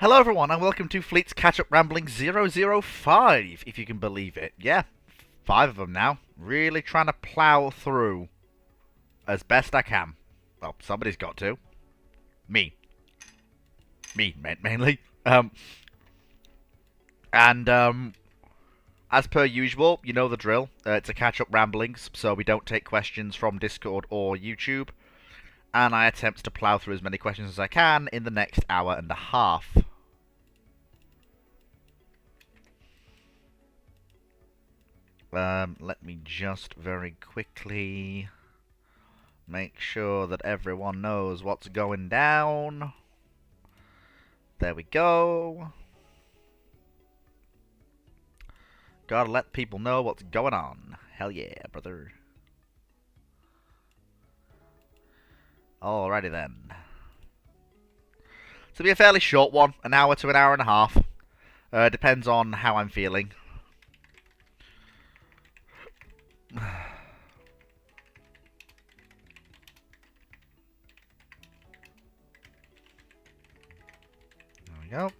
Hello everyone and welcome to Fleet's Catch-Up Rambling 005, if you can believe it. Yeah, 5 of them now. Really trying to plow through as best I can. Well, somebody's got to. Me. Me, mainly. As per usual, you know the drill. It's a catch-up ramblings, so we don't take questions from Discord or YouTube. And I attempt to plow through as many questions as I can in the next hour and a half. Let me just very quickly make sure that everyone knows what's going down. There we go. Gotta let people know what's going on. Hell yeah, brother. Alrighty then. This will be a fairly short one, an hour to an hour and a half. Depends on how I'm feeling. There we go.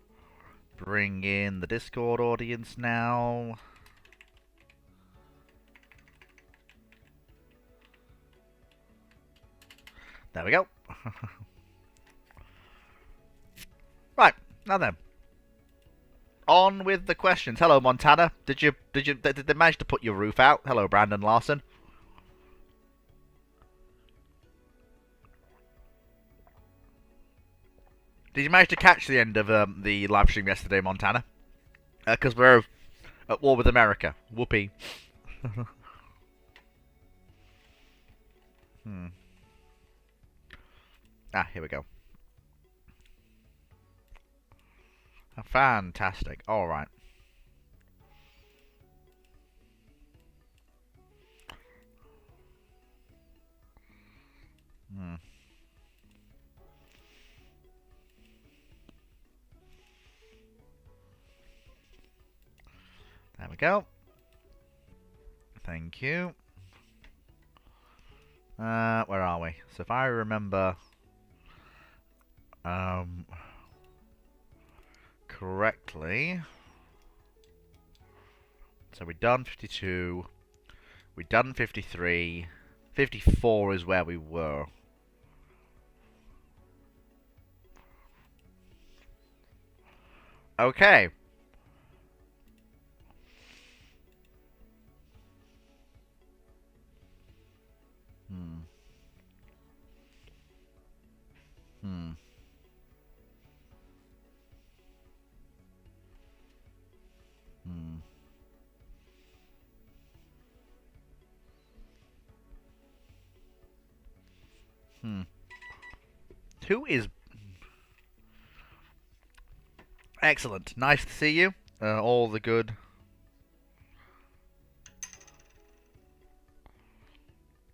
Bring in the Discord audience now. There we go. Right, now then. On with the questions. Hello, Montana. Did they manage to put your roof out? Hello, Brandon Larson. Did you manage to catch the end of the live stream yesterday, Montana? Because we're at war with America. Whoopee. Ah, here we go. Fantastic. Alright. There we go. Thank you. Where are we? So if I remember correctly, so we've done 52, we've done 53, 54 is where we were. Okay. Who is... Excellent. Nice to see you. All the good...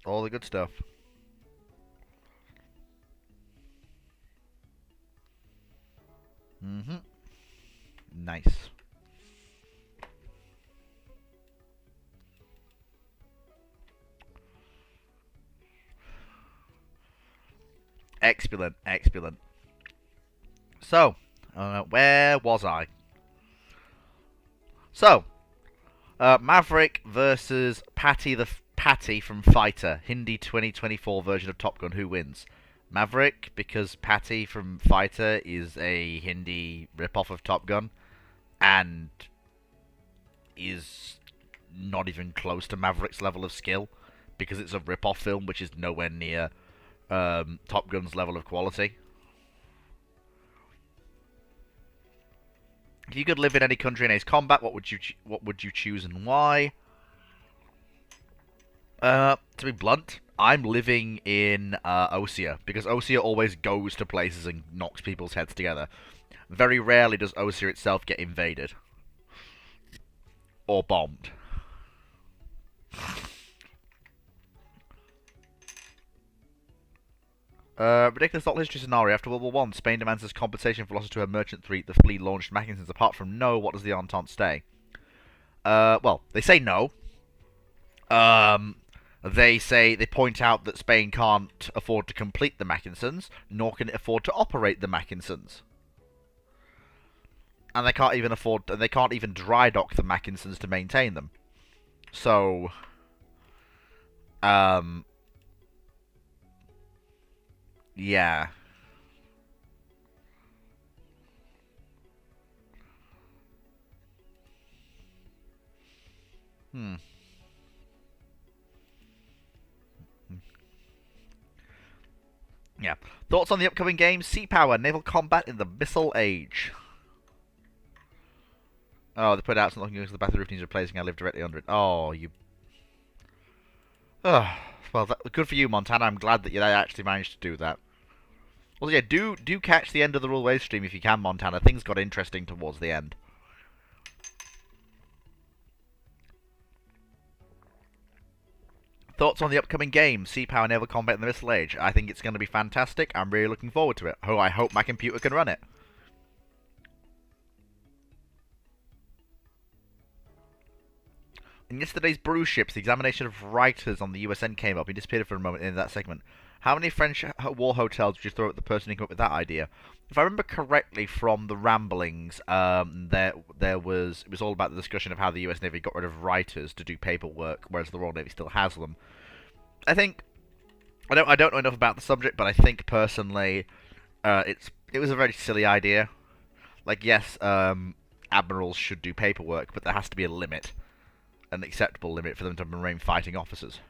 All the good stuff. Nice. Excellent, excellent. So, where was I? So, Maverick versus Patty from Fighter, Hindi 2024 version of Top Gun. Who wins? Maverick, because Patty from Fighter is a Hindi ripoff of Top Gun, and is not even close to Maverick's level of skill, because it's a ripoff film which is nowhere near Top Gun's level of quality. If you could live in any country in Ace Combat, what would you choose and why? To be blunt, I'm living in Osea, because Osea always goes to places and knocks people's heads together. Very rarely does Osea itself get invaded or bombed. Ridiculous not history scenario. After World War One, Spain demands as compensation for losses to her merchant fleet. The fleet launched Mackinsons. Apart from no, what does the Entente say? Well, they say no. They point out that Spain can't afford to complete the Mackinsons, nor can it afford to operate the Mackinsons. and they can't even afford, and they can't even dry dock the Mackinsons to maintain them. So, yeah. Hmm. Yeah. Thoughts on the upcoming game? Sea power, naval combat in the Missile Age. Oh, they put out something looking into the battle routines replacing. I live directly under it. Oh, you. Ugh. Well, good for you, Montana. I'm glad that you actually managed to do that. Well, yeah, do catch the end of the Rule Wave stream if you can, Montana. Things got interesting towards the end. Thoughts on the upcoming game? Sea Power Naval Combat in the Missile Age. I think it's going to be fantastic. I'm really looking forward to it. Oh, I hope my computer can run it. In yesterday's Brew Ships, the examination of writers on the USN came up. He disappeared for a moment in that segment. How many French war hotels would you throw at the person who came up with that idea? If I remember correctly from the ramblings, it was all about the discussion of how the US Navy got rid of writers to do paperwork, whereas the Royal Navy still has them. I think I don't know enough about the subject, but I think personally, it was a very silly idea. Like, yes, admirals should do paperwork, but there has to be a limit, an acceptable limit for them to remain fighting officers.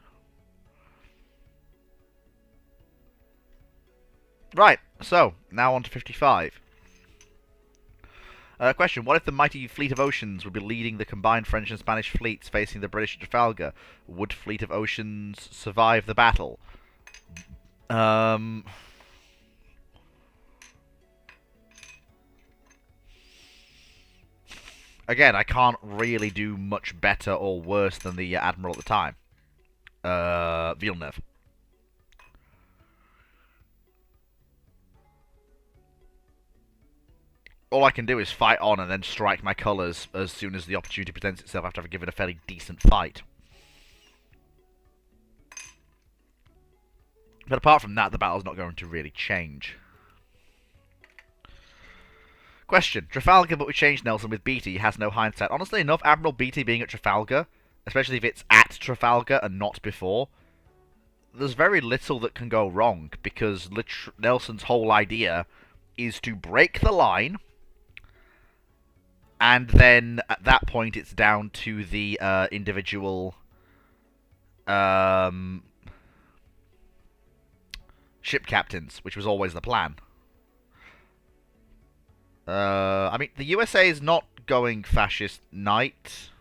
Right, so, now on to 55. Question, what if the mighty Fleet of Oceans would be leading the combined French and Spanish fleets facing the British Trafalgar? Would Fleet of Oceans survive the battle? Again, I can't really do much better or worse than the Admiral at the time. Villeneuve. All I can do is fight on and then strike my colours as soon as the opportunity presents itself after I've given a fairly decent fight. But apart from that, the battle's not going to really change. Question. Trafalgar, but we changed Nelson with Beatty, has no hindsight. Honestly enough, Admiral Beatty being at Trafalgar, especially if it's at Trafalgar and not before, there's very little that can go wrong, because Nelson's whole idea is to break the line, and then at that point it's down to the individual ship captains, which was always the plan. I mean, the USA is not going fascist knight.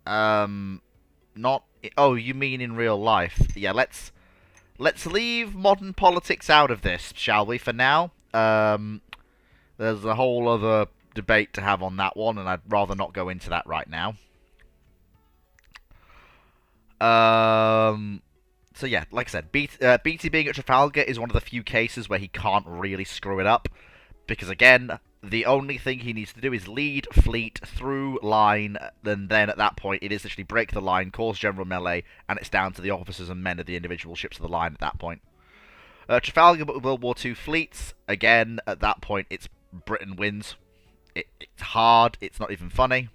Not. Oh, you mean in real life? Yeah, let's leave modern politics out of this, shall we? For now. There's a whole other debate to have on that one, and I'd rather not go into that right now. So yeah, like I said, Beatty being at Trafalgar is one of the few cases where he can't really screw it up. Because again, the only thing he needs to do is lead fleet through line, and then at that point it is literally break the line, cause general melee, and it's down to the officers and men of the individual ships of the line at that point. Trafalgar but with World War II fleets, again, at that point it's Britain wins. It's hard, it's not even funny.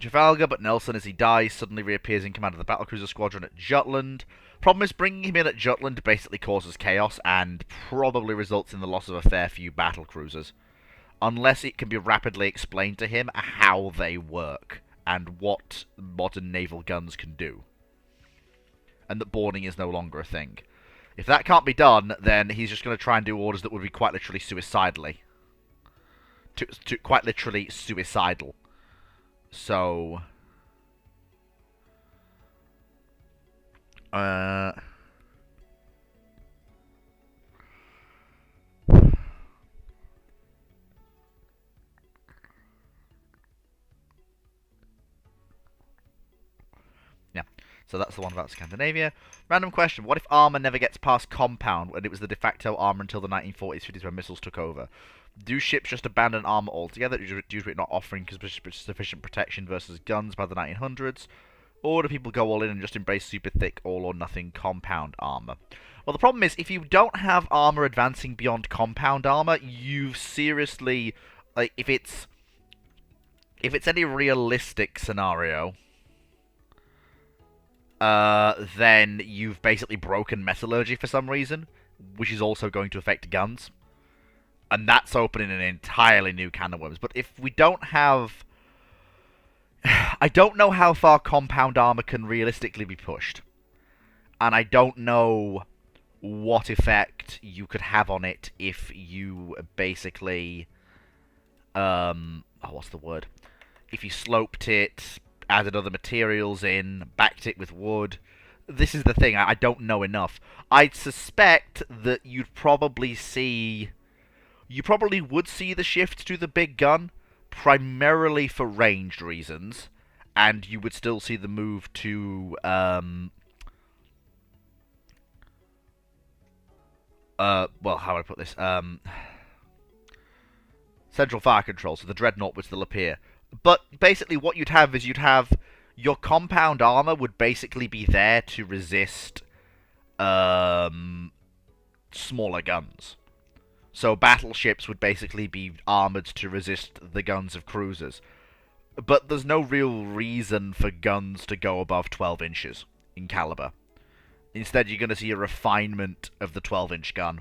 Trafalgar, but Nelson, as he dies, suddenly reappears in command of the battlecruiser squadron at Jutland. Problem is, bringing him in at Jutland basically causes chaos and probably results in the loss of a fair few battlecruisers. Unless it can be rapidly explained to him how they work and what modern naval guns can do. And that boarding is no longer a thing. If that can't be done, then he's just going to try and do orders that would be quite literally suicidally. Quite literally suicidal. So, yeah. So that's the one about Scandinavia. Random question. What if armor never gets past compound when it was the de facto armor until the 1940s, 50s when missiles took over? Do ships just abandon armor altogether due to it not offering sufficient protection versus guns by the 1900s? Or do people go all in and just embrace super thick, all-or-nothing compound armor? Well, the problem is, if you don't have armor advancing beyond compound armor, you've seriously... Like, if it's any realistic scenario, then you've basically broken metallurgy for some reason, which is also going to affect guns. And that's opening an entirely new can of worms. But if we don't have... I don't know how far compound armor can realistically be pushed. And I don't know what effect you could have on it if you basically... what's the word? If you sloped it, added other materials in, backed it with wood. This is the thing, I don't know enough. I'd suspect that you'd probably see... You probably would see the shift to the big gun, primarily for ranged reasons, and you would still see the move to, well, how would I put this? Central fire control, so the Dreadnought would still appear. But basically what you'd have is your compound armor would basically be there to resist smaller guns. So battleships would basically be armored to resist the guns of cruisers. But there's no real reason for guns to go above 12 inches in caliber. Instead, you're going to see a refinement of the 12-inch gun,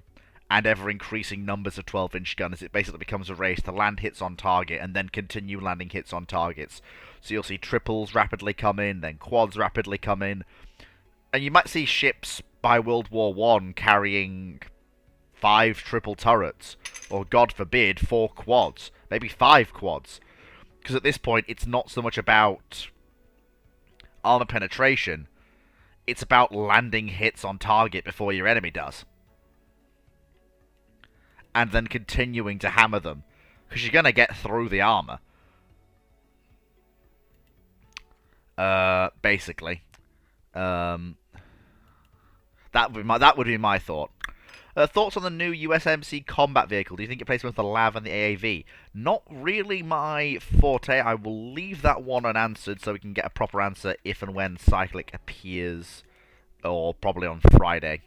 and ever-increasing numbers of 12-inch guns as it basically becomes a race to land hits on target and then continue landing hits on targets. So you'll see triples rapidly come in, then quads rapidly come in, and you might see ships by World War I carrying 5 triple turrets, or God forbid, 4 quads, maybe 5 quads. Because at this point, it's not so much about armor penetration, it's about landing hits on target before your enemy does. And then continuing to hammer them, because you're going to get through the armor. Basically. That would be my thought. Thoughts on the new USMC combat vehicle? Do you think it plays with the LAV and the AAV? Not really my forte. I will leave that one unanswered so we can get a proper answer if and when Cyclic appears. Or probably on Friday.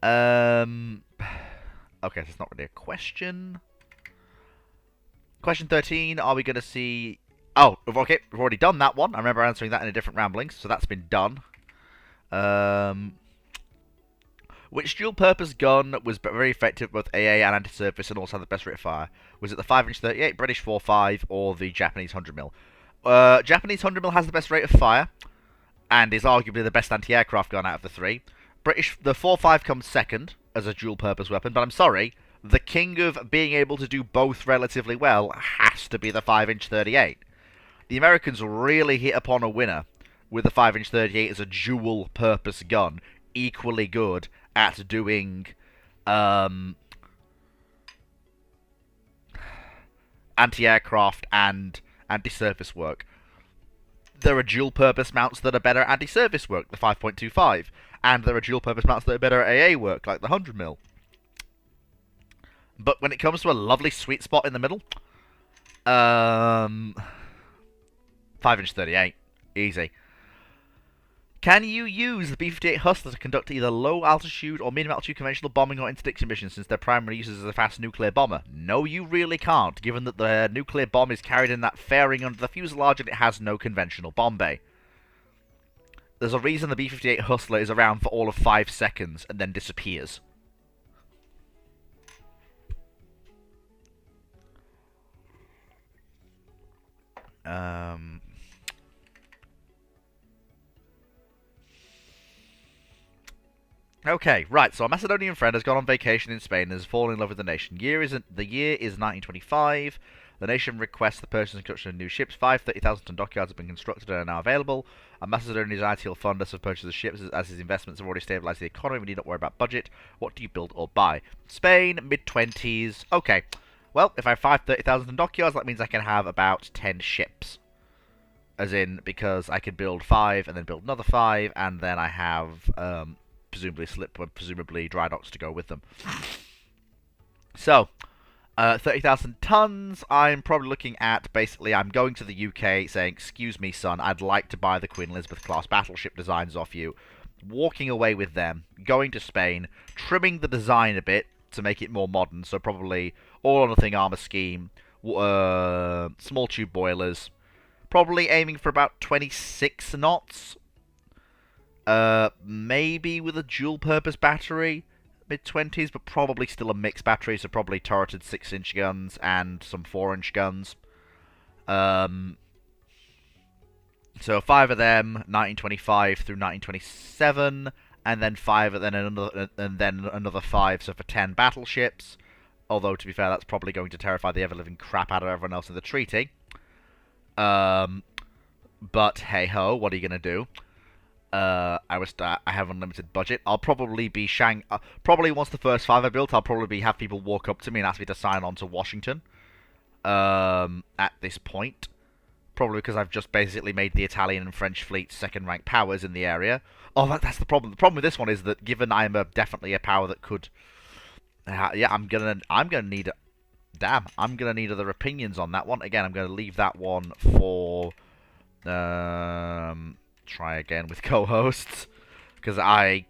Okay, so it's not really a question. Question 13, are we going to see... Oh, okay, we've already done that one. I remember answering that in a different Ramblings, so that's been done. Which dual-purpose gun was very effective with both AA and anti-surface and also had the best rate of fire? Was it the 5-inch 38, British 4.5, or the Japanese 100mm? Japanese 100mm has the best rate of fire, and is arguably the best anti-aircraft gun out of the 3. British, the 4.5 comes second as a dual-purpose weapon, but I'm sorry, the king of being able to do both relatively well has to be the 5-inch 38. The Americans really hit upon a winner with the 5-inch 38 as a dual-purpose gun, equally good at doing anti-aircraft and anti-surface work. There are dual-purpose mounts that are better at anti-surface work, the 5.25, and there are dual-purpose mounts that are better at AA work, like the 100mm. But when it comes to a lovely sweet spot in the middle, 5-inch 38, easy. Can you use the B-58 Hustler to conduct either low-altitude or medium-altitude conventional bombing or interdiction missions, since their primary use is as a fast nuclear bomber? No, you really can't, given that the nuclear bomb is carried in that fairing under the fuselage and it has no conventional bomb bay. There's a reason the B-58 Hustler is around for all of 5 seconds and then disappears. Okay, right, so a Macedonian friend has gone on vacation in Spain and has fallen in love with the nation. The year is 1925. The nation requests the purchase and construction of new ships. 5 30,000-ton dockyards have been constructed and are now available. A Macedonian ideal fund us for purchase of ships as his investments have already stabilised the economy. We need not worry about budget. What do you build or buy? Spain, mid-20s. Okay, well, if I have 5 30,000-ton dockyards, that means I can have about 10 ships. As in, because I can build 5 and then build another 5, and then I have... presumably dry docks to go with them. So, 30,000 tons, I'm probably looking at, basically, I'm going to the UK saying, excuse me, son, I'd like to buy the Queen Elizabeth-class battleship designs off you, walking away with them, going to Spain, trimming the design a bit to make it more modern, so probably all-or-nothing armor scheme, small tube boilers, probably aiming for about 26 knots, maybe with a dual-purpose battery, mid-20s, but probably still a mixed battery, so probably turreted 6-inch guns and some 4-inch guns. So 5 of them, 1925 through 1927, and then 5, and then another 5, so for 10 battleships. Although, to be fair, that's probably going to terrify the ever-living crap out of everyone else in the treaty. But hey-ho, what are you going to do? I have unlimited budget. I'll probably be probably once the first 5 are built, I'll probably have people walk up to me and ask me to sign on to Washington. At this point, probably because I've just basically made the Italian and French fleets second-rank powers in the area. Oh, that's the problem. The problem with this one is that given I'm definitely a power that could, yeah, I'm gonna need. Damn, I'm gonna need other opinions on that one. Again, I'm gonna leave that one for. Try again with co-hosts, because I'm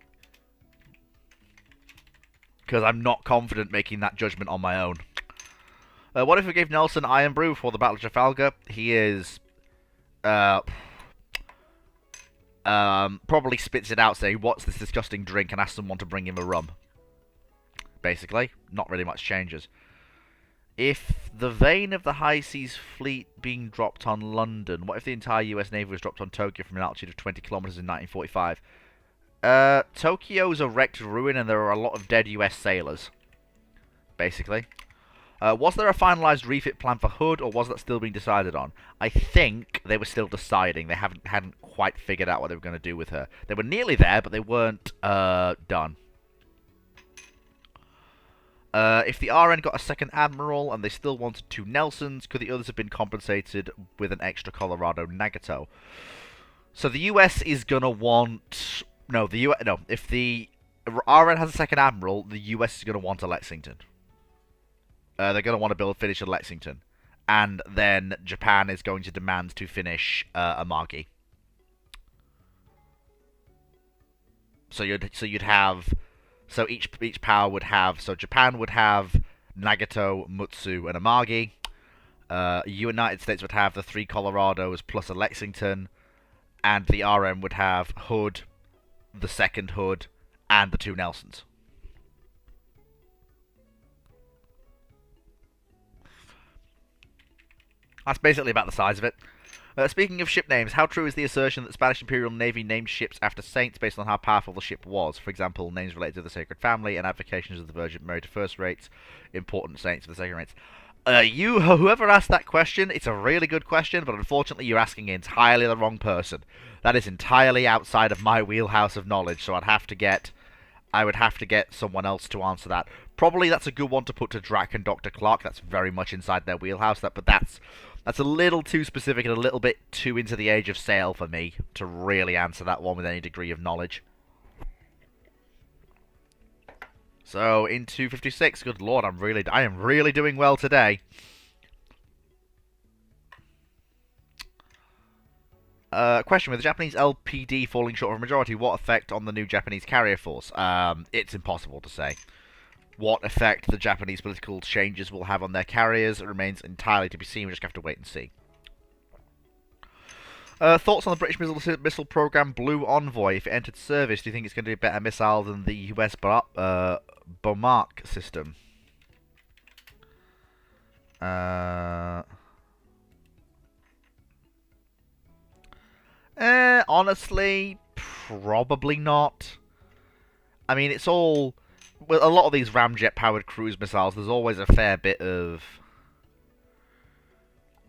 not confident making that judgment on my own. What if we gave Nelson Iron Brew for the Battle of Trafalgar? He is probably spits it out saying, "What's this disgusting drink?" and asks someone to bring him a rum. Basically, not really much changes. If the vein of the High Seas Fleet being dropped on London, what if the entire US Navy was dropped on Tokyo from an altitude of 20 kilometers in 1945? Tokyo's a wrecked ruin and there are a lot of dead US sailors. Basically. Was there a finalized refit plan for Hood, or was that still being decided on? I think they were still deciding. They hadn't quite figured out what they were going to do with her. They were nearly there, but they weren't done. If the RN got a second Admiral and they still wanted 2 Nelsons, could the others have been compensated with an extra Colorado Nagato? So the US is gonna want... No, if the RN has a second Admiral, the US is gonna want a Lexington. They're gonna want to finish a Lexington. And then Japan is going to demand to finish a Margi. So you'd have... So each power would have... So Japan would have Nagato, Mutsu, and Amagi. United States would have the 3 Colorados plus a Lexington. And the RM would have Hood, the second Hood, and the 2 Nelsons. That's basically about the size of it. Speaking of ship names, how true is the assertion that the Spanish Imperial Navy named ships after saints based on how powerful the ship was? For example, names related to the Sacred Family and advocations of the Virgin Mary to first rates, important saints for the second rates. Whoever asked that question, it's a really good question, but unfortunately you're asking entirely the wrong person. That is entirely outside of my wheelhouse of knowledge, so I would have to get someone else to answer that. Probably that's a good one to put to Drac and Dr. Clark. That's very much inside their wheelhouse. But that's a little too specific and a little bit too into the age of sail for me to really answer that one with any degree of knowledge. So, in 256, good lord, I am really doing well today. Question, with the Japanese LPD falling short of a majority, what effect on the new Japanese carrier force? It's impossible to say. What effect the Japanese political changes will have on their carriers remains entirely to be seen. We just have to wait and see. Thoughts on the British missile program Blue Envoy? If it entered service, do you think it's going to be a better missile than the US Bomark system? Honestly, probably not. I mean, it's all... With a lot of these ramjet-powered cruise missiles, there's always a fair bit of...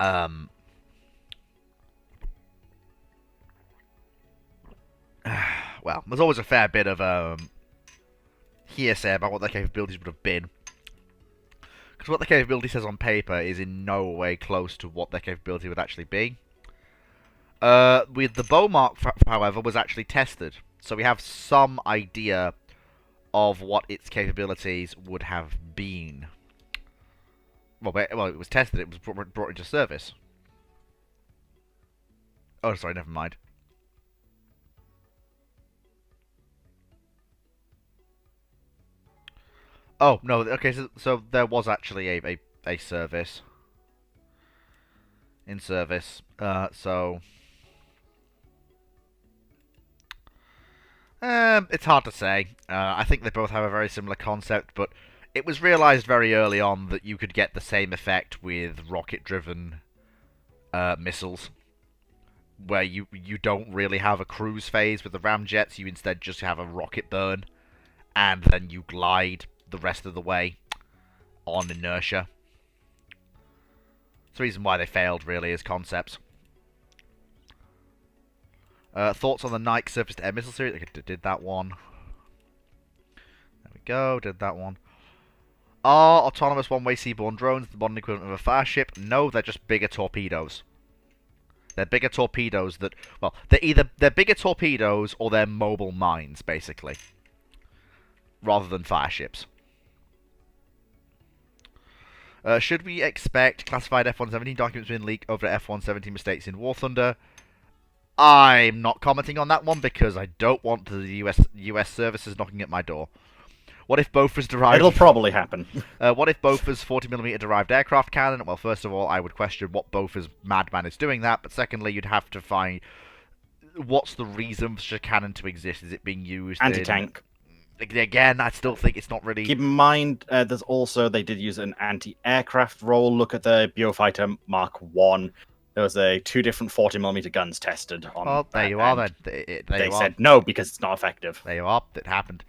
well, there's always a fair bit of hearsay about what their capabilities would have been. Because what their capability says on paper is in no way close to what their capability would actually be. With the Bomark, however, was actually tested. So we have some idea of what its capabilities would have been. Well, it was tested. It was brought into service. Oh, sorry, never mind. Oh no, okay. So there was actually a service in service. It's hard to say. I think they both have a very similar concept, but it was realized very early on that you could get the same effect with rocket-driven missiles, where you don't really have a cruise phase with the ramjets. You instead just have a rocket burn, and then you glide the rest of the way on inertia. It's the reason why they failed, really, as concepts. Thoughts on the Nike surface-to-air missile series? I did that one. There we go, did that one. Are autonomous one-way seaborne drones the modern equivalent of a fire ship? No, they're just bigger torpedoes. They're bigger torpedoes that... Well, they're bigger torpedoes or they're mobile mines, basically. Rather than fire ships. Should we expect classified F-117 documents being leaked over F-117 mistakes in War Thunder? I'm not commenting on that one because I don't want the US services knocking at my door. What if Bofors derived... It'll probably happen. What if Bofors 40mm derived aircraft cannon? Well, first of all, I would question what Bofors madman is doing that, but secondly, you'd have to find... What's the reason for such a cannon to exist? Is it being used Anti-tank. Again, I still think it's not really... Keep in mind, there's also, they did use an anti-aircraft role. Look at the Beaufighter Mark 1. There was two different 40mm guns tested on. Well, there you are then. They said no because it's not effective. There you are. It happened.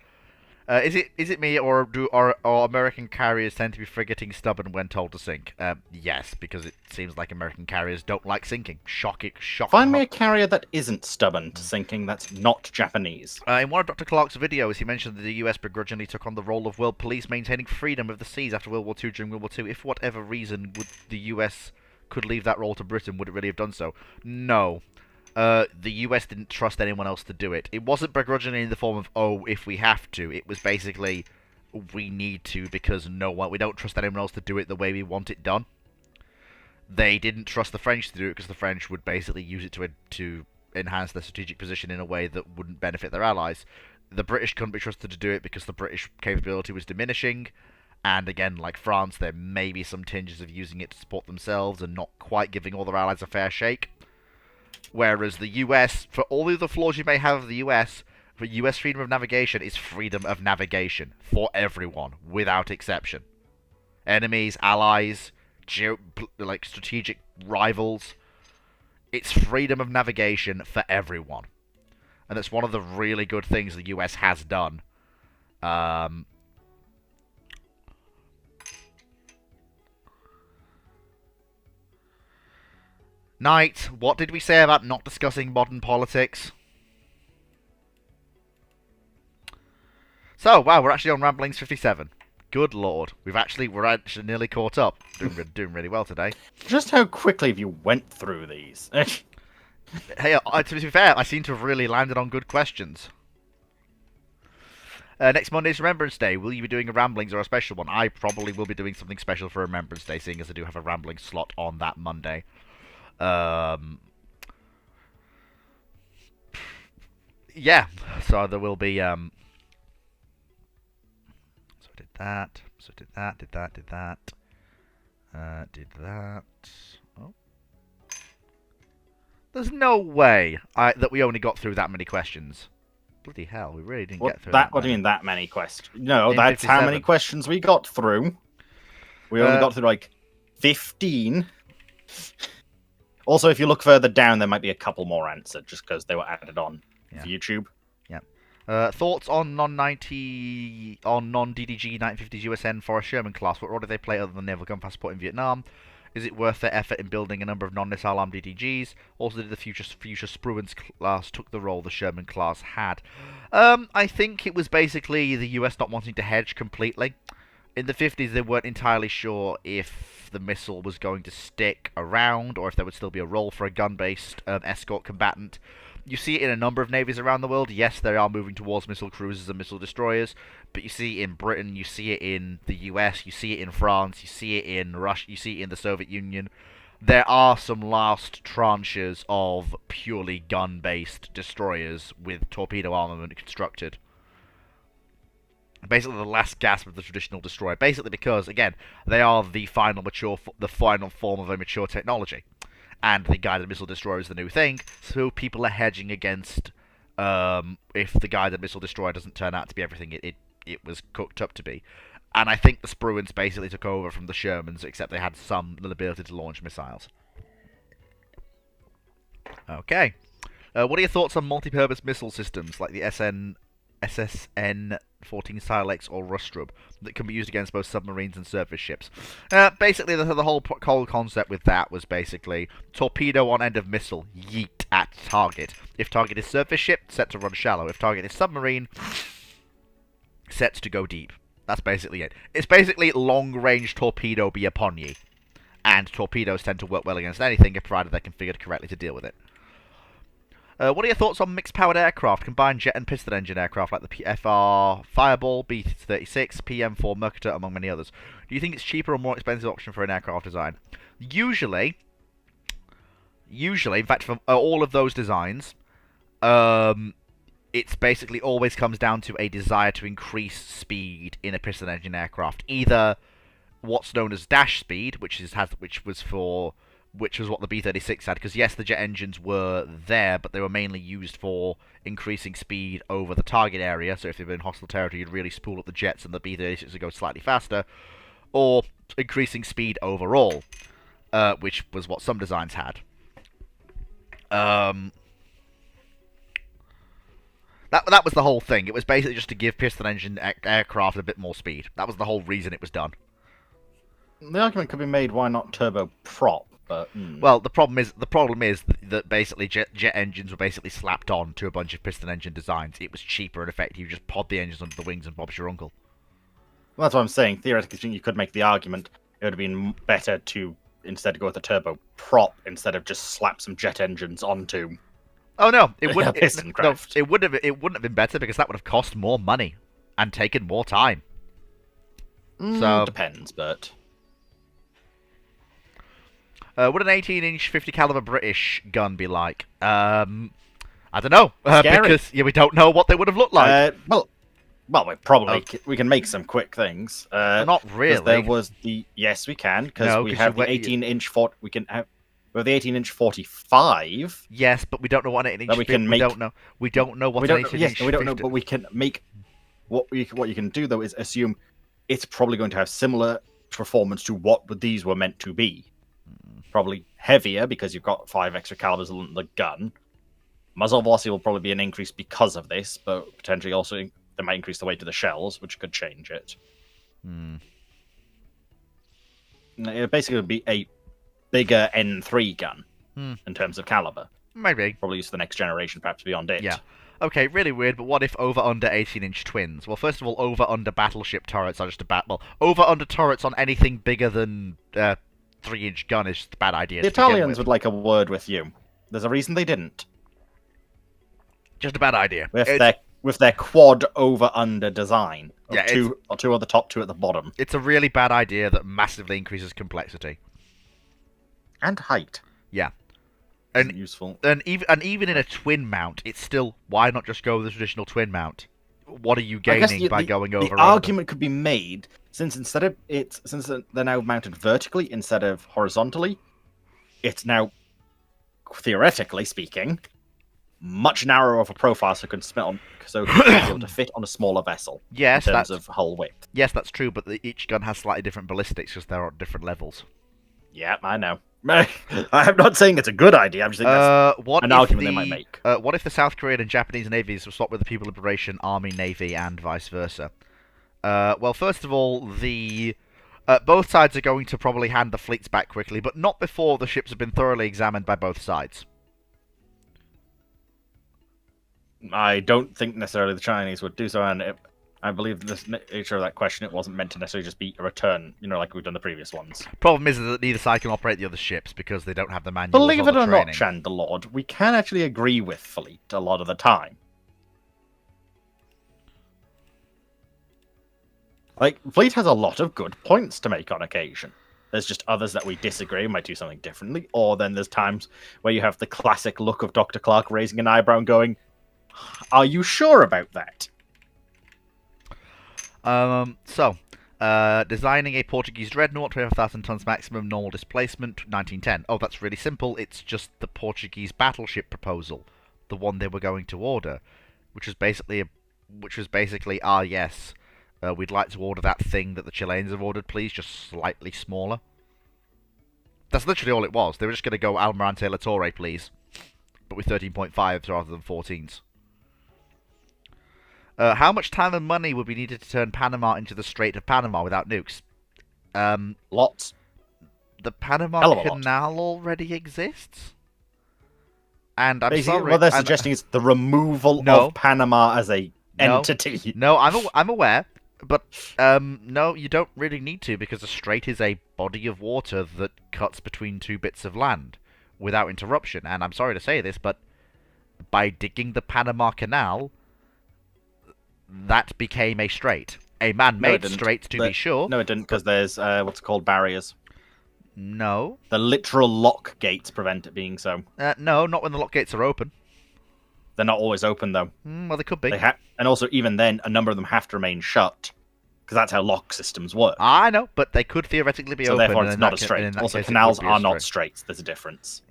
Is it me, or are American carriers tend to be frigating stubborn when told to sink? Yes, because it seems like American carriers don't like sinking. Shocking. Find me a carrier that isn't stubborn to sinking that's not Japanese. In one of Dr. Clark's videos, he mentioned that the US begrudgingly took on the role of world police, maintaining freedom of the seas after World War II. During World War II, if for whatever reason would the US could leave that role to Britain, would it really have done so? No. The US didn't trust anyone else to do it. It wasn't begrudgingly in the form of, oh, if we have to. It was basically, we need to because we don't trust anyone else to do it the way we want it done. They didn't trust the French to do it because the French would basically use it to enhance their strategic position in a way that wouldn't benefit their allies. The British couldn't be trusted to do it because the British capability was diminishing. And again, like France, there may be some tinges of using it to support themselves and not quite giving all their allies a fair shake. Whereas the US, for all of the flaws you may have of the US, for US freedom of navigation is freedom of navigation for everyone, without exception. Enemies, allies, strategic rivals. It's freedom of navigation for everyone. And that's one of the really good things the US has done. Knight, what did we say about not discussing modern politics? So, wow, we're actually on Ramblings 57. Good lord. We're actually nearly caught up. Doing really well today. Just how quickly have you went through these? Hey, to be fair, I seem to have really landed on good questions. Next Monday is Remembrance Day. Will you be doing a Ramblings or a special one? I probably will be doing something special for Remembrance Day, seeing as I do have a Ramblings slot on that Monday. Yeah, so there will be, so I did that, did that. Oh. There's no way that we only got through that many questions. Bloody hell, we really didn't get through that. What do you mean, that many questions? No, that's 57. How many questions we got through. We only got through, like, 15. Also, if you look further down, there might be a couple more answered, just because they were added on for YouTube. Yeah. Thoughts on non-DDG 1950s USN Forrest Sherman class? What role do they play other than naval gunfire support in Vietnam? Is it worth their effort in building a number of non-missile armed DDGs? Also, did the future Spruance class took the role the Sherman class had? I think it was basically the US not wanting to hedge completely. In the 50s, they weren't entirely sure if the missile was going to stick around or if there would still be a role for a gun-based escort combatant. You see it in a number of navies around the world. Yes, they are moving towards missile cruisers and missile destroyers, but you see it in Britain, you see it in the US, you see it in France, you see it in Russia, you see it in the Soviet Union. There are some last tranches of purely gun-based destroyers with torpedo armament constructed. Basically, the last gasp of the traditional destroyer. Basically, because again, they are the final form of a mature technology, and the guided missile destroyer is the new thing. So people are hedging against if the guided missile destroyer doesn't turn out to be everything it was cooked up to be. And I think the Spruans basically took over from the Shermans, except they had some ability to launch missiles. Okay. What are your thoughts on multi-purpose missile systems like the SSN-14 Silex or Rustrub that can be used against both submarines and surface ships? Basically, the whole concept with that was basically torpedo on end of missile, yeet at target. If target is surface ship, set to run shallow. If target is submarine, set to go deep. That's basically it. It's basically long-range torpedo be upon ye. And torpedoes tend to work well against anything, provided they're configured correctly to deal with it. What are your thoughts on mixed-powered aircraft, combined jet and piston engine aircraft like the FR Fireball, B-36, PM-4 Mercator, among many others? Do you think it's cheaper or more expensive option for an aircraft design? Usually, in fact, for all of those designs, it's basically always comes down to a desire to increase speed in a piston engine aircraft. Either what's known as dash speed, which was what the B-36 had, because yes, the jet engines were there, but they were mainly used for increasing speed over the target area, so if they were in hostile territory, you'd really spool up the jets and the B-36 would go slightly faster, or increasing speed overall, which was what some designs had. That was the whole thing. It was basically just to give piston engine aircraft a bit more speed. That was the whole reason it was done. The argument could be made, why not turboprop? But well, the problem is that basically jet engines were basically slapped on to a bunch of piston engine designs. It was cheaper and effective. You just pod the engines under the wings and Bob's your uncle. Well, that's what I'm saying. Theoretically, you could make the argument it would have been better to instead go with a turboprop instead of just slap some jet engines onto. Oh no, it wouldn't. Piston craft. It wouldn't have been better because that would have cost more money and taken more time. So depends, but. Would an 18-inch 50 caliber British gun be like? I don't know because we don't know what they would have looked like. Well, we can make some quick things. Not really. There was yes, we can because we have the 18-inch we can have. We have the 18-inch 45. Yes, but we don't know what an 18-inch. We can make. We don't know what an 18-inch. Yes, we don't know, but we can make. What you can do though is assume it's probably going to have similar performance to what these were meant to be. Probably heavier because you've got 5 extra calibers on the gun. Muzzle velocity will probably be an increase because of this, but potentially also they might increase the weight of the shells, which could change it. It basically would be a bigger N3 gun in terms of caliber. Maybe. Probably use the next generation, perhaps beyond it. Yeah. Okay, really weird, but what if over-under 18-inch twins? Well, first of all, over-under battleship turrets are just over-under turrets on anything bigger than 3-inch gun is just a bad idea. The Italians would like a word with you. There's a reason they didn't. Just a bad idea. With their quad over-under design. Yeah, two on the top, 2 at the bottom. It's a really bad idea that massively increases complexity. And height. Yeah. And useful. And even in a twin mount, it's still, why not just go with the traditional twin mount? What are you gaining by going over? The argument could be made since they're now mounted vertically instead of horizontally, it's now theoretically speaking much narrower of a profile, so it can be able to fit on a smaller vessel. Yes, in terms of hull width. Yes, that's true, but each gun has slightly different ballistics because they're on different levels. Yeah, I know. I'm not saying it's a good idea. I'm just saying that's an argument they might make. What if the South Korean and Japanese navies were swapped with the People Liberation Army Navy and vice versa? Well, first of all, both sides are going to probably hand the fleets back quickly, but not before the ships have been thoroughly examined by both sides. I don't think necessarily the Chinese would do so, and I believe the nature of that question, it wasn't meant to necessarily just be a return, like we've done the previous ones. Problem is that neither side can operate the other ships because they don't have the manuals or Believe the it or training. not, Chandelord, we can actually agree with Fleet a lot of the time. Like, Fleet has a lot of good points to make on occasion. There's just others that we disagree, might do something differently, or then there's times where you have the classic look of Dr. Clark raising an eyebrow and going, "Are you sure about that?" Designing a Portuguese dreadnought, 25,000 tons maximum normal displacement, 1910. Oh, that's really simple. It's just the Portuguese battleship proposal, the one they were going to order, which was basically, yes, we'd like to order that thing that the Chileans have ordered, please, just slightly smaller. That's literally all it was. They were just going to go Almirante La Torre, please, but with 13.5s rather than 14s. How much time and money would be needed to turn Panama into the Strait of Panama without nukes? Lots. The Panama Canal already exists? And I'm basically, sorry... what they're suggesting is the removal of Panama as a entity. No, I'm aware. But, no, you don't really need to, because a strait is a body of water that cuts between two bits of land without interruption. And I'm sorry to say this, but by digging the Panama Canal, that became a strait. A man-made strait, to be sure. No, it didn't, because there's, what's called barriers. No. The literal lock gates prevent it being so. No, not when the lock gates are open. They're not always open, though. Well, they could be. And also, even then, a number of them have to remain shut. Because that's how lock systems work. I know, but they could theoretically be open. So therefore, it's not a strait. Also, canals are not straits. There's a difference.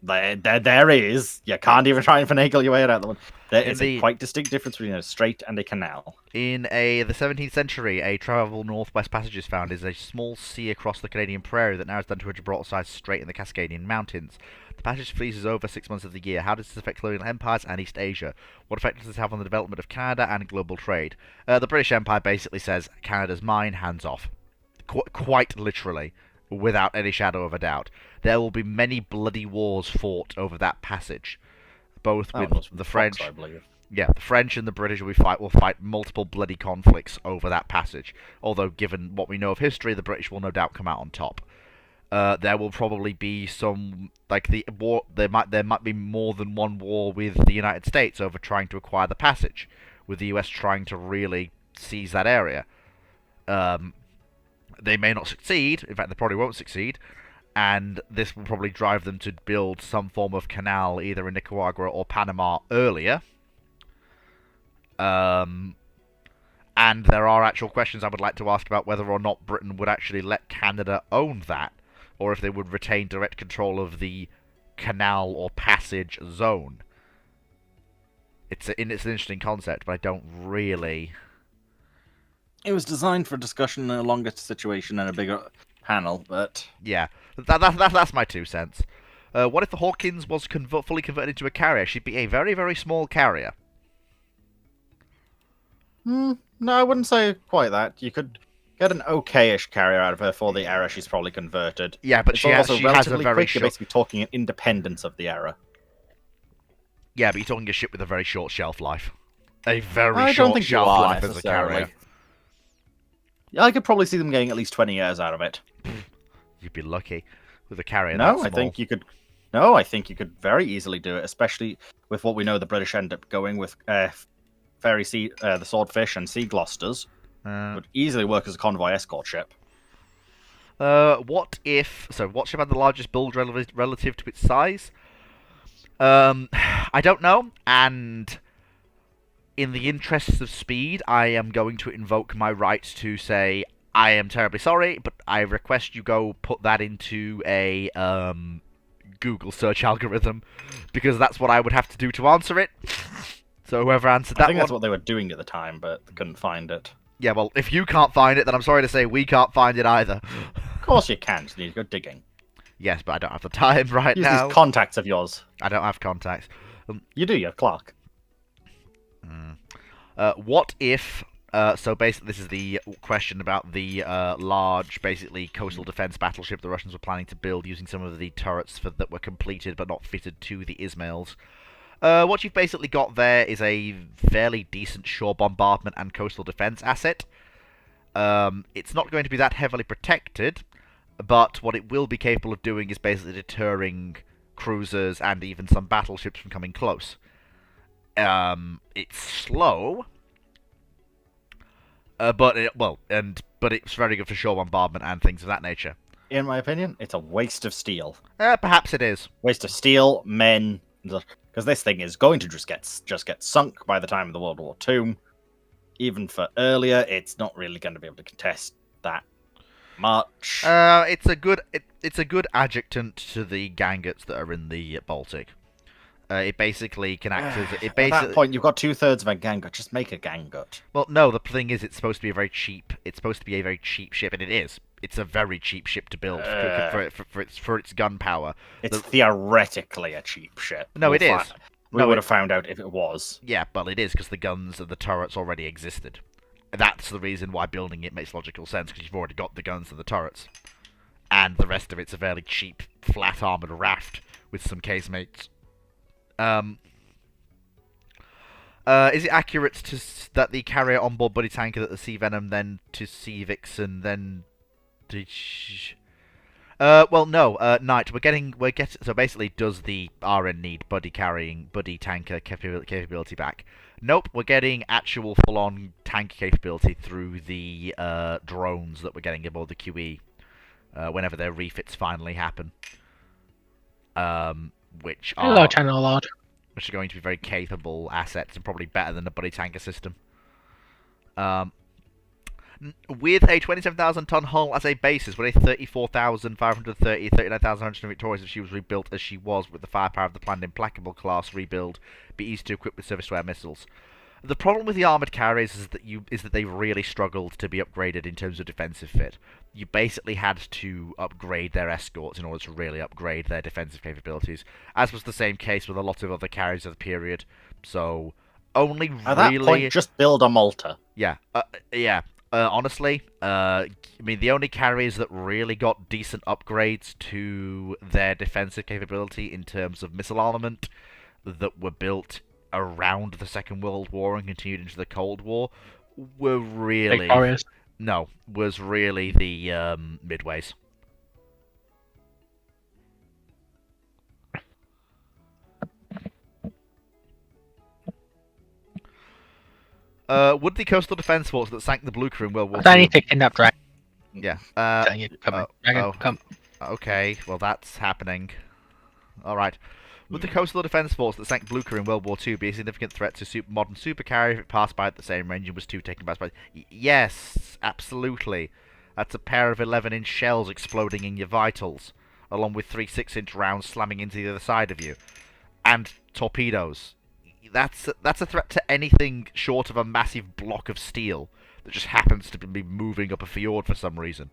There is. You can't even try and finagle your way out of that one. There is a quite distinct difference between a strait and a canal. In the 17th century, a travel northwest passage is found is a small sea across the Canadian prairie that narrows down to a Gibraltar-sized strait in the Cascadian Mountains. The passage freezes over 6 months of the year. How does this affect colonial empires and East Asia? What effect does this have on the development of Canada and global trade? The British Empire basically says, Canada's mine, hands off. Quite literally, without any shadow of a doubt. There will be many bloody wars fought over that passage. Both with the French... I believe. Yeah, the French and the British will fight multiple bloody conflicts over that passage. Although, given what we know of history, the British will no doubt come out on top. There will probably be some, like, the war. There might be more than one war with the United States over trying to acquire the passage, with the US trying to really seize that area. They may not succeed. In fact, they probably won't succeed. And this will probably drive them to build some form of canal either in Nicaragua or Panama earlier. And there are actual questions I would like to ask about whether or not Britain would actually let Canada own that, or if they would retain direct control of the canal or passage zone. It's an interesting concept, but I don't really... It was designed for discussion in a longer situation and a bigger panel, but... Yeah, that's my 2 cents. What if the Hawkins was fully converted into a carrier? She'd be a very, very small carrier. No, I wouldn't say quite that. You could get an okay-ish carrier out of her for the era she's probably converted. Yeah, but she has a very short... You're basically talking an independence of the era. Yeah, but you're talking a ship with a very short shelf life. A very short shelf life as a carrier. Yeah, I could probably see them getting at least 20 years out of it. You'd be lucky with a carrier No, that small. I think you could. No, I think you could very easily do it, especially with what we know the British end up going with the Swordfish and Sea Gloucesters. Would easily work as a convoy escort ship. What ship had the largest build relative to its size? I don't know, and in the interests of speed, I am going to invoke my right to say, I am terribly sorry, but I request you go put that into a Google search algorithm, because that's what I would have to do to answer it. So whoever answered that I think that's what they were doing at the time, but they couldn't find it. Yeah, well, if you can't find it, then I'm sorry to say we can't find it either. Of course you can, just need to go digging. Yes, but I don't have the time right Use now. These contacts of yours. I don't have contacts. You do, you have Clark. What if... so basically this is the question about the large, basically, coastal defense battleship the Russians were planning to build using some of the turrets that were completed but not fitted to the Ismails. What you've basically got there is a fairly decent shore bombardment and coastal defense asset. It's not going to be that heavily protected, but what it will be capable of doing is basically deterring cruisers and even some battleships from coming close. It's slow, but it's very good for shore bombardment and things of that nature. In my opinion, it's a waste of steel. Perhaps it is. Waste of steel, men, because this thing is going to just get sunk by the time of the World War II. Even for earlier, it's not really going to be able to contest that much. It's a good adjutant to the ganguts that are in the Baltic. It basically can act as At that point, you've got 2/3 of a gangut. Just make a gangut. Well, no. The thing is, it's supposed to be a very cheap. It's supposed to be a very cheap ship, and it is. It's a very cheap ship to build for its gun power. It's theoretically a cheap ship. No, it is. We would have found out if it was. Yeah, but it is because the guns and the turrets already existed. That's the reason why building it makes logical sense, because you've already got the guns and the turrets. And the rest of it's a fairly cheap, flat-armoured raft with some casemates. Is it accurate that the carrier onboard buddy tanker that the Sea Venom then to Sea Vixen then to... well, no, Knight. So basically, does the RN need buddy tanker capability back? Nope, we're getting actual full-on tank capability through the drones that we're getting aboard the QE whenever their refits finally happen. Which are Hello, Channel Lord. Which are going to be very capable assets and probably better than the buddy tanker system. With a 27,000-ton hull as a basis, with a 34,530, 39,100 victorious if she was rebuilt as she was, with the firepower of the planned Implacable class rebuild, be easy to equip with surface-to-air missiles. The problem with the armoured carriers is that they really struggled to be upgraded in terms of defensive fit. You basically had to upgrade their escorts in order to really upgrade their defensive capabilities, as was the same case with a lot of other carriers of the period. So, only at that point, just build a Malta. Yeah, honestly, I mean, the only carriers that really got decent upgrades to their defensive capability in terms of missile armament that were built around the Second World War and continued into the Cold War were really... was really the Midways. Would the coastal defense force that sank the Blue Crew in World War II... I need to kidnap Dragon. Yeah. Come. Okay, well that's happening. Alright. Would the coastal defense force that sank Blue Crew in World War II be a significant threat to modern supercarrier if it passed by at the same range and was too taken by surprise? Yes, absolutely. That's a pair of 11-inch shells exploding in your vitals, along with 3 6-inch rounds slamming into the other side of you. And torpedoes. That's a threat to anything short of a massive block of steel that just happens to be moving up a fjord for some reason.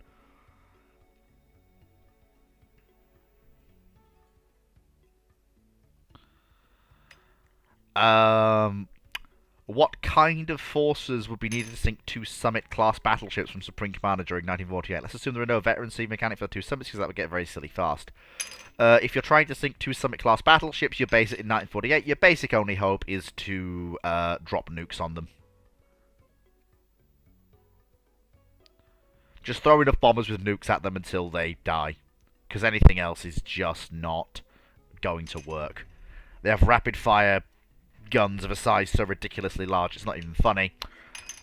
What kind of forces would be needed to sink 2 Summit-class battleships from Supreme Commander during 1948? Let's assume there are no veteran sea mechanics for the 2 Summits, because that would get very silly fast. If you're trying to sink 2 Summit-class battleships, your basic in 1948, your basic only hope is to drop nukes on them. Just throw enough bombers with nukes at them until they die, because anything else is just not going to work. They have rapid-fire guns of a size so ridiculously large it's not even funny.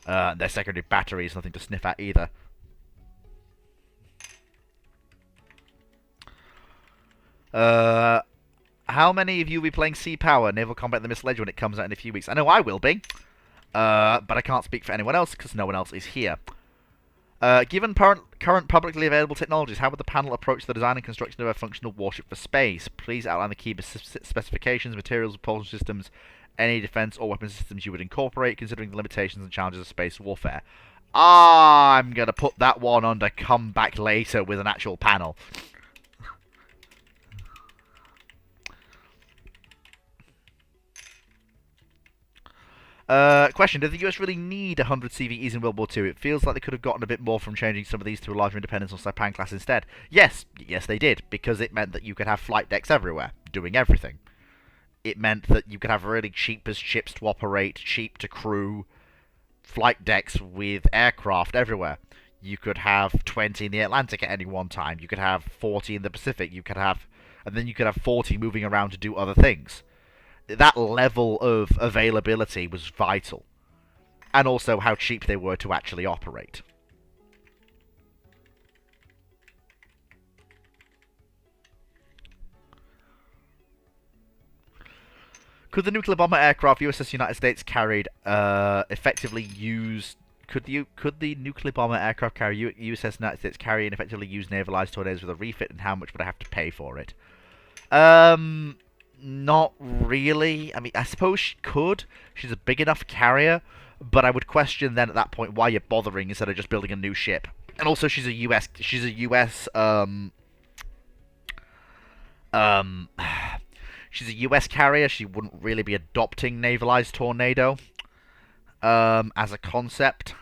Their secondary battery is nothing to sniff at either. How many of you will be playing Sea Power Naval Combat: The Missile Age when it comes out in a few weeks? I know I will be, but I can't speak for anyone else because no one else is here. Given current publicly available technologies, how would the panel approach the design and construction of a functional warship for space? Please outline the key specifications, materials, propulsion systems, any defense or weapon systems you would incorporate, considering the limitations and challenges of space warfare. I'm going to put that one under come back later with an actual panel. Question, did the US really need 100 CVEs in World War II? It feels like they could have gotten a bit more from changing some of these to a larger independence on Saipan class instead. Yes they did, because it meant that you could have flight decks everywhere, doing everything. it meant that you could have really cheap as ships to operate, cheap to crew, flight decks with aircraft everywhere. You could have 20 in the Atlantic at any one time. You could have 40 in the Pacific. And then you could have 40 moving around to do other things. That level of availability was vital. And also how cheap they were to actually operate. Could the nuclear bomber aircraft USS United States carried effectively use... Could the nuclear bomber aircraft carrier USS United States carry and effectively use navalized tornadoes with a refit, and how much would I have to pay for it? Not really. I mean, I suppose she could. She's a big enough carrier, but I would question then at that point why you're bothering instead of just building a new ship. And also, she's a US she's a US carrier. She wouldn't really be adopting navalized tornado as a concept.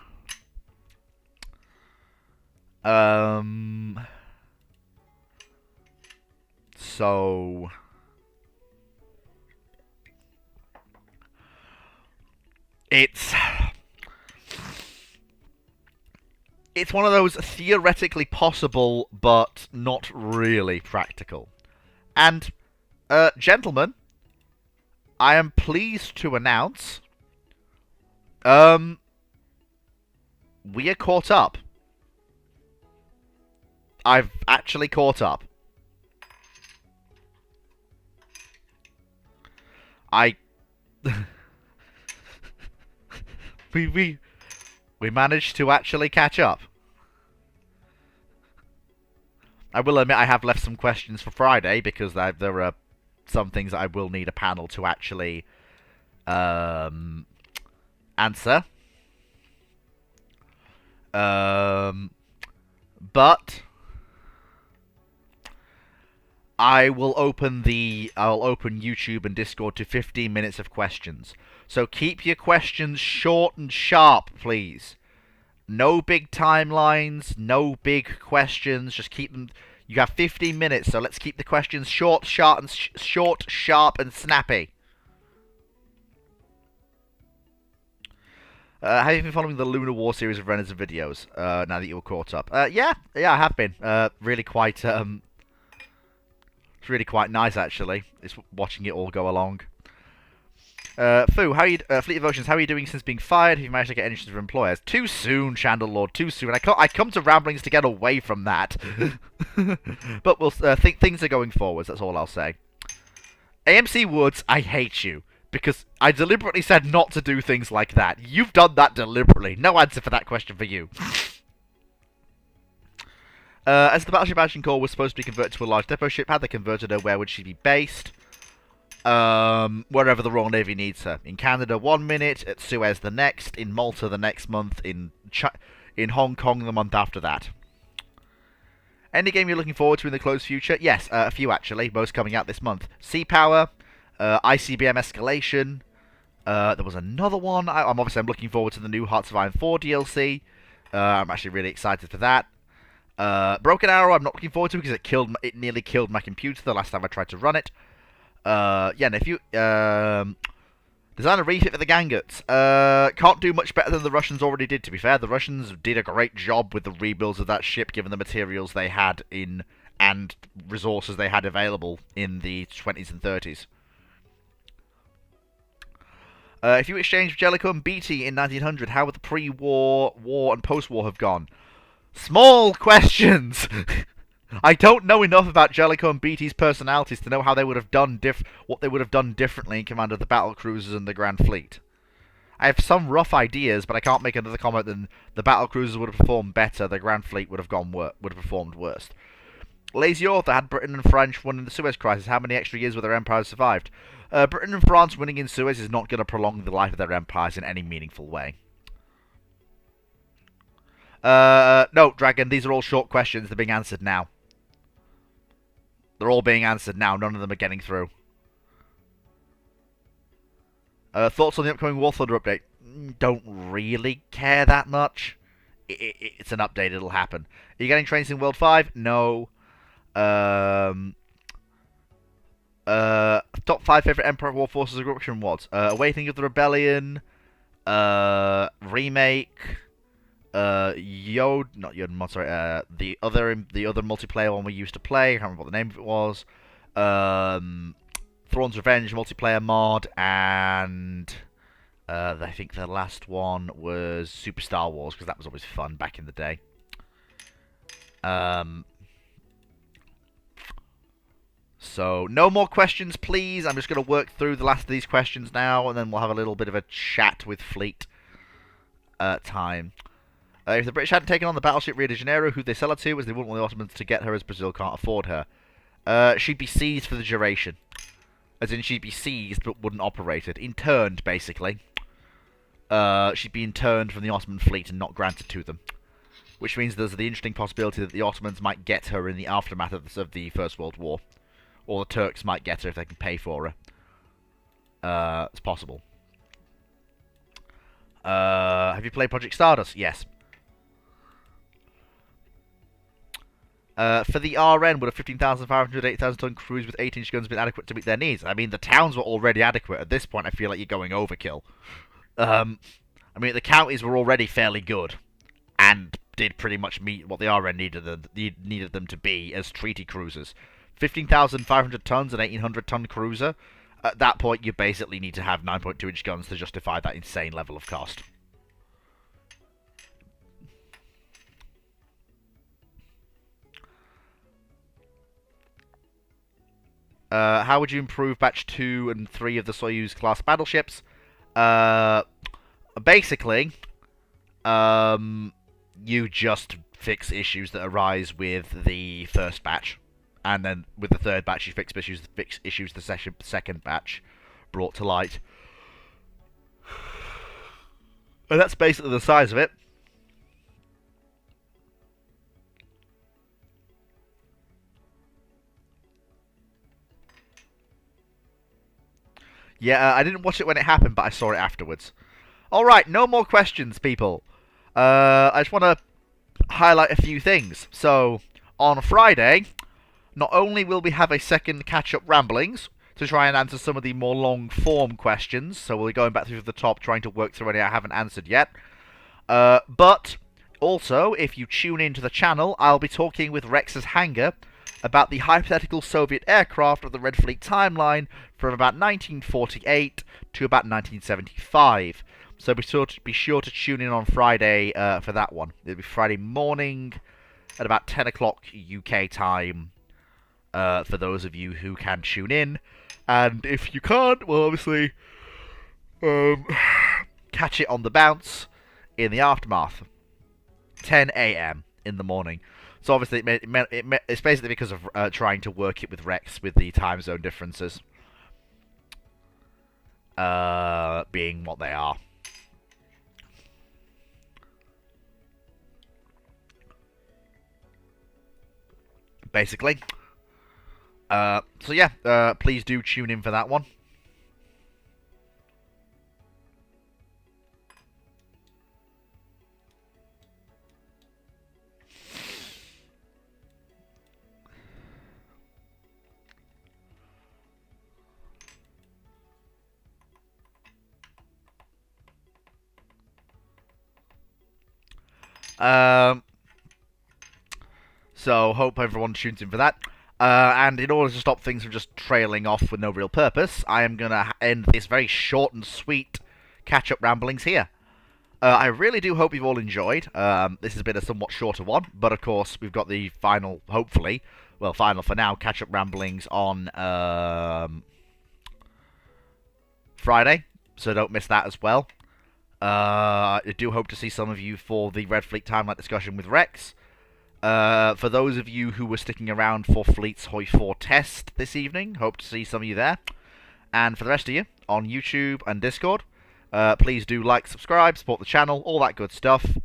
So it's one of those theoretically possible but not really practical. And gentlemen, I am pleased to announce we are caught up. I've actually caught up. We managed to actually catch up. I will admit I have left some questions for Friday because there are some things that I will need a panel to actually answer. But I'll open YouTube and Discord to 15 minutes of questions. So keep your questions short and sharp, please. No big timelines, no big questions. Just keep them. You have 15 minutes, so let's keep the questions short, sharp, and snappy. Have you been following the Lunar War series of Renner's videos? Now that you were caught up, yeah, I have been. Really quite. It's really quite nice, actually. It's watching it all go along. Foo, how are you, Fleet of Oceans, how are you doing since being fired? Have you managed to get interested from employers? Too soon, Chandlerlord, too soon. I come to Ramblings to get away from that. But we'll think things are going forwards, that's all I'll say. AMC Woods, I hate you. Because I deliberately said not to do things like that. You've done that deliberately. No answer for that question for you. As the Battleship Agincourt was supposed to be converted to a large depot ship, had they converted her, where would she be based? Wherever the Royal Navy needs her. In Canada 1 minute, at Suez the next, in Malta the next month, in Hong Kong the month after that. Any game you're looking forward to in the close future? Yes, a few actually, most coming out this month. Sea Power, ICBM Escalation, there was another one. I'm looking forward to the new Hearts of Iron 4 DLC. I'm actually really excited for that. Broken Arrow I'm not looking forward to because it nearly killed my computer the last time I tried to run it. Yeah, and if you design a refit for the Ganguts, can't do much better than the Russians already did. To be fair, the Russians did a great job with the rebuilds of that ship, given the materials they had and resources they had available in the 20s and 30s. If you exchanged Jellicoe and Beatty in 1900, how would the pre-war, war, and post-war have gone? Small questions! I don't know enough about Jellicoe and Beatty's personalities to know how they would have done what they would have done differently in command of the battle cruisers and the Grand Fleet. I have some rough ideas, but I can't make another comment than the battle cruisers would have performed better, the Grand Fleet would have performed worse. Lazy author, had Britain and French won in the Suez Crisis, how many extra years would their empires survived? Britain and France winning in Suez is not going to prolong the life of their empires in any meaningful way. No, Dragon, these are all short questions. They're being answered now. They're all being answered now. None of them are getting through. Thoughts on the upcoming War Thunder update? Don't really care that much. It's an update. It'll happen. Are you getting trains in World 5? No. top 5 favorite Empire War Forces eruption was Awakening of the Rebellion, Remake, not Yod mod, sorry, the other multiplayer one we used to play. I can't remember what the name of it was. Thrawn's Revenge multiplayer mod, and I think the last one was Super Star Wars, because that was always fun back in the day. So, no more questions, please. I'm just going to work through the last of these questions now, and then we'll have a little bit of a chat with Fleet time. If the British hadn't taken on the battleship Rio de Janeiro, who'd they sell it to, as they wouldn't want the Ottomans to get her, as Brazil can't afford her? She'd be seized for the duration. As in, she'd be seized, but wouldn't operate it. Interned, basically. She'd be interned from the Ottoman fleet and not granted to them. Which means there's the interesting possibility that the Ottomans might get her in the aftermath of the First World War. Or the Turks might get her if they can pay for her. It's possible. Have you played Project Stardust? Yes. For the RN, would a 15,500, 8,000 ton cruise with 8-inch guns been adequate to meet their needs? I mean, the towns were already adequate. At this point, I feel like you're going overkill. I mean, the counties were already fairly good, and did pretty much meet what the RN needed them to be as treaty cruisers. 15,500 tons, an 1,800 ton cruiser. At that point, you basically need to have 9.2-inch guns to justify that insane level of cost. How would you improve Batch 2 and 3 of the Soyuz-class battleships? Basically, you just fix issues that arise with the first batch. And then with the third batch, you fix issues the second batch brought to light. And that's basically the size of it. Yeah, I didn't watch it when it happened, but I saw it afterwards. Alright, no more questions, people. I just want to highlight a few things. So, on Friday, not only will we have a second Catchup Ramblings to try and answer some of the more long-form questions, so we'll be going back through the top, trying to work through any I haven't answered yet, but also, if you tune into the channel, I'll be talking with Rex's Hangar about the hypothetical Soviet aircraft of the Red Fleet timeline from about 1948 to about 1975. So be sure to tune in on Friday for that one. It'll be Friday morning at about 10 o'clock UK time for those of you who can tune in. And if you can't, well, obviously, catch it on the bounce in the aftermath. 10 AM in the morning. So obviously, it's basically because of trying to work it with Rex with the time zone differences being what they are. Basically. So yeah, please do tune in for that one. So, hope everyone tunes in for that. And in order to stop things from just trailing off with no real purpose, I am going to end this very short and sweet catch-up ramblings here. I really do hope you've all enjoyed. This has been a somewhat shorter one, but of course, we've got the final, hopefully, well, final for now, catch-up ramblings on Friday, so don't miss that as well. I do hope to see some of you for the Red Fleet timeline discussion with Rex. For those of you who were sticking around for Fleet's Hoi 4 test this evening, hope to see some of you there. And for the rest of you, on YouTube and Discord, please do like, subscribe, support the channel, all that good stuff.